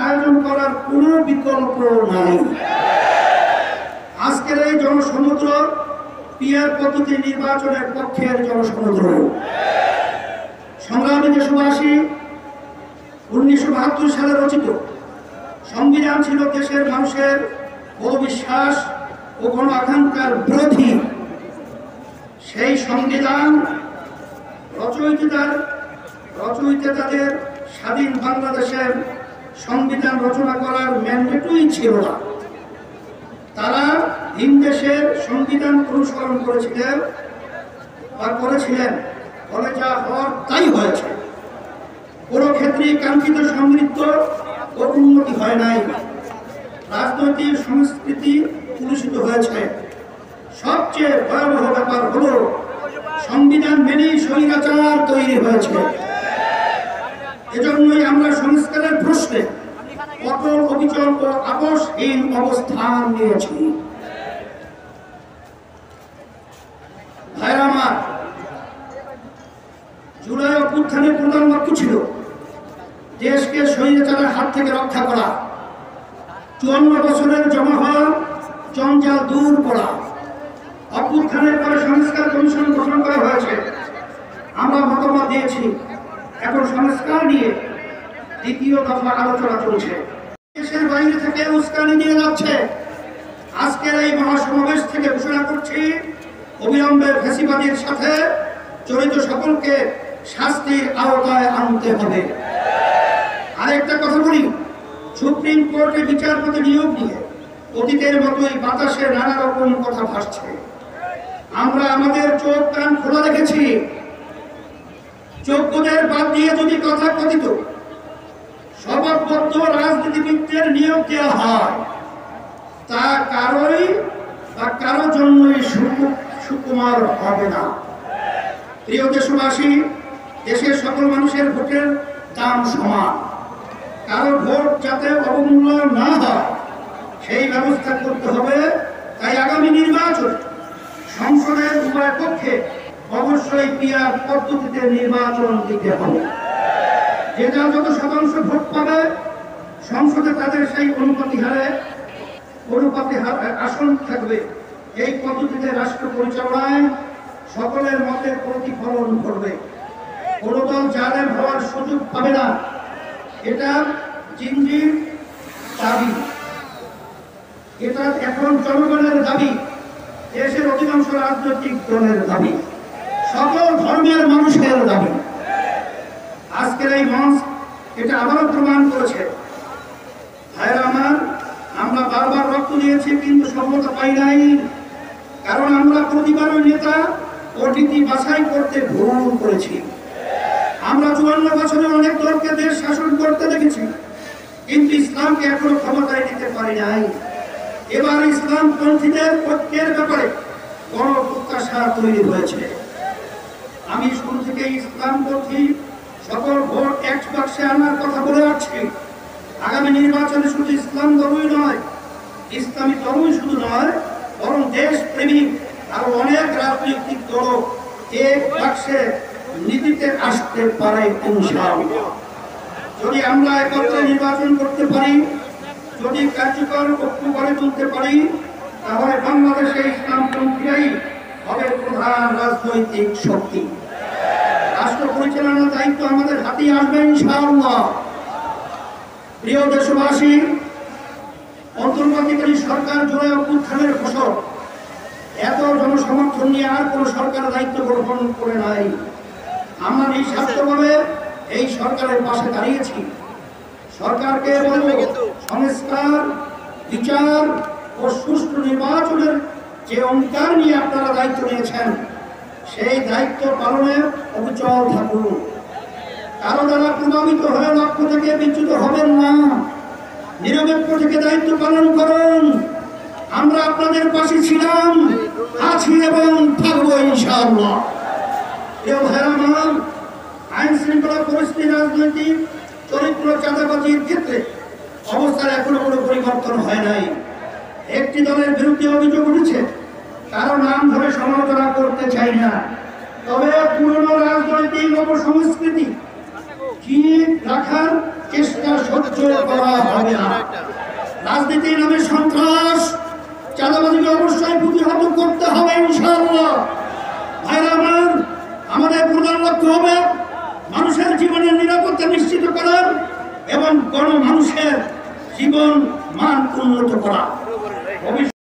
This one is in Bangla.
আয়োজন করার কোনো বিকল্প নাই। আজকের এই জনসমুদ্র পিয়ার পদ্ধতি নির্বাচনের পক্ষের জনসমুদ্র। সংগ্রামী দেশবাসী, 1972 সালে রচিত সংবিধান ছিল দেশের মানুষের অবিশ্বাস ও গণ আকাঙ্ক্ষার বিরোধী। সেই সংবিধান রচয়িতাদের স্বাধীন বাংলাদেশের সংবিধান রচনা করার ম্যান্ডেটই ছিল না। তারা ভিন দেশের সংবিধান অনুসরণ করেছিলেন, ফলে যা হওয়ার তাই হয়েছে। কোনো ক্ষেত্রেই কাঙ্ক্ষিত সমৃদ্ধ ও উন্নতি হয় নাই। রাজনৈতিক সংস্কৃতি কলুষিত হয়েছে। সবচেয়ে ভয়াবহ ব্যাপার হলো সংবিধান মেনেই স্বৈরাচার তৈরি হয়েছে। এজন্যই আমরা সংস্কারের প্রশ্নে অটল, অবিচল ও আপোষহীন অবস্থান নিয়েছি। ভাইরা আমার, জুলাই অভ্যুত্থানের প্রধান লক্ষ্য ছিল দেশকে স্বৈরাচারের হাত থেকে রক্ষা করা, 54 বছরের জমা হওয়া জঞ্জাল দূর করা। অভ্যুত্থানের পরে সংস্কার কমিশন গঠন করা হয়েছে। আমরা মতামত দিয়েছি। এখন সংস্কার নিয়ে দ্বিতীয় দফা আলোচনা চলছে। দেশের বাইরে থেকে উস্কানি নিয়ে যাচ্ছে। আজকের এই মহাসমাবেশ থেকে ঘোষণা করছি, অবিলম্বে ফ্যাসিবাদীর সাথে জড়িত সকলকে শাস্তির আওতায় আনতে হবে। আরেকটা কথা বলি, সুপ্রিম কোর্টে বিচারপতি নিয়োগ নিয়ে অতীতের মতোই বাতাসে নানা রকম কথা ভাসছে। আমরা আমাদের চোখ কান খোলা রেখেছি। যোগ্যদের বাদ দিয়ে যদি কথা কথিত স্বভাববদ্ধ রাজনীতিবিদদের নিয়োগ দেওয়া হয়, তা কারো জন্যই সুকুমার হবে না। প্রিয় দেশবাসী, দেশের সকল মানুষের ভোটের দাম সমান। কারো ভোট যাতে অবমূল্য না হয় সেই ব্যবস্থা করতে হবে। তাই আগামী নির্বাচন সংসদের উভয় পক্ষে অবশ্যই পিয়ার পদ্ধতিতে নির্বাচন দিতে হবে। যে যা যত শতাংশ ভোট পাবে সংসদে তাদের সেই অনুপাতে আসন থাকবে। এই পদ্ধতিতে রাষ্ট্র পরিচালনায় সকলের মতের প্রতিফলন ঘটবে। কোন দল জালেম হওয়ার সুযোগ পাবে না। এটা জিনজির দাবি, এটা এখন জনগণের দাবি, দেশের অধিকাংশ রাজনৈতিক দলের দাবি, সকল ধর্মের মানুষের দাবি। আজকের এই মঞ্চ এটা আবারও প্রমাণ করেছে। ভাইরা আমার, আমরা বারবার রক্ত দিয়েছি কিন্তু সফলতা পাই নাই। কারণ আমরা প্রতিবারও নেতা ও নীতি বাছাই করতে ভুল করেছি। আমরা 54 বছরে অনেক দলকে দেশ শাসন করতে দেখেছি, কিন্তু ইসলামকে এখনো ক্ষমতায় দিতে পারি নাই। এবার ইসলামপন্থীদের ঐক্যের ব্যাপারে বড় প্রত্যাশা তৈরি হয়েছে। আমি শুরু থেকে ইসলামপন্থী সকল ভোট এক বাক্সে আনার কথা বলে আসছি। আগামী নির্বাচনে শুধু ইসলাম ধর্মই নয়, ইসলামী ধর্মই শুধু নয়, বরং দেশ প্রেমিক আরো অনেক রাজনৈতিক দল এক বাক্সে নীতিতে আসতে পারে ইনশাআল্লাহ। যদি আমরা একত্রে নির্বাচন করতে পারি, যদি কার্যকর ঐক্য গড়ে তুলতে পারি, তাহলে বাংলাদেশে ইসলামপন্থীরাই হবে প্রধান রাজনৈতিক শক্তি। রাষ্ট্র পরিচালনার দায়িত্ব আমাদের হাতেই আসবে ইনশাআল্লাহ। প্রিয় দেশবাসী, অন্তর্বর্তীকালীন সরকার জুলাই অভ্যুত্থানের ফসল। এত জনসমর্থন নিয়ে আর কোন সরকার দায়িত্ব গ্রহণ করে নাই। আমরা নিঃস্বার্থভাবে এই সরকারের পাশে দাঁড়িয়েছি। সরকারকে বলব, সংস্কার, বিচার ও সুষ্ঠু নির্বাচনের যে অঙ্গীকার নিয়ে আপনারা দায়িত্ব নিয়েছেন, সেই দায়িত্ব পালনে অবিচল থাকুন। কারো দ্বারা প্রভাবিত হয়ে লক্ষ্য থেকে বিচ্যুত হবেন না। নিরপেক্ষ থেকে দায়িত্ব পালন করুন। আমরা আপনাদের পাশে ছিলাম, আছি এবং থাকবো ইনশাআল্লাহ। কেউ হেরামান আইন শৃঙ্খলা পরিস্থিতি, রাজনৈতিক চরিত্র, চাঁদাবাজির ক্ষেত্রে অবস্থার এখনো কোনো পরিবর্তন হয় নাই। একটি দলের বিরুদ্ধে অভিযোগ উঠেছে, কারো নাম ধরে সমালোচনা করতে চাই না। তবে পুরনো রাজনৈতিক অপসংস্কৃতি ঠিক রাখার চেষ্টা সহ্য করা হবে। হবে না। রাজনীতির নামে সন্ত্রাস, চাঁদাবাজিকে অবশ্যই প্রতিহত করতে হবে ইনশাআল্লাহ। ভাইরা আমার, আমাদের প্রধান লক্ষ্য হবে মানুষের জীবনের নিরাপত্তা নিশ্চিত করা এবং গণমানুষের জীবন মান উন্নত করা।